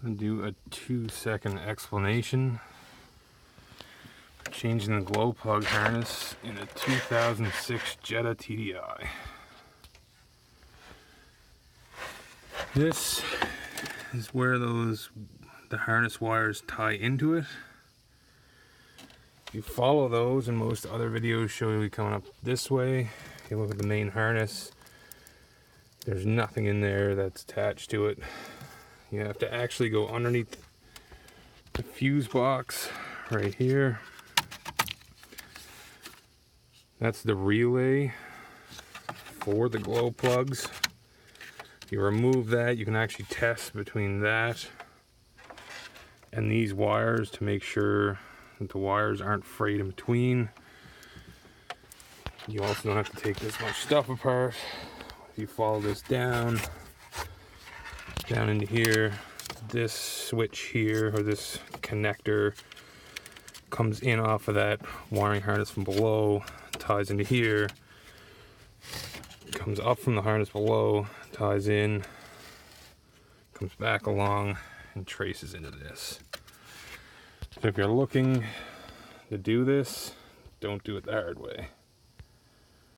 I'm going to do a 2-second explanation. Changing the glow plug harness in a 2006 Jetta TDI. This is where the harness wires tie into it. You follow those, and most other videos show you coming up this way. If you look at the main harness, there's nothing in there that's attached to it. You have to actually go underneath the fuse box right here. That's the relay for the glow plugs. If you remove that, you can actually test between that and these wires to make sure that the wires aren't frayed in between. You also don't have to take this much stuff apart. If you follow this down into here, this switch here, or this connector, comes in off of that wiring harness from below, ties into here, comes up from the harness below, ties in, comes back along, and traces into this. So if you're looking to do this, don't do it the hard way.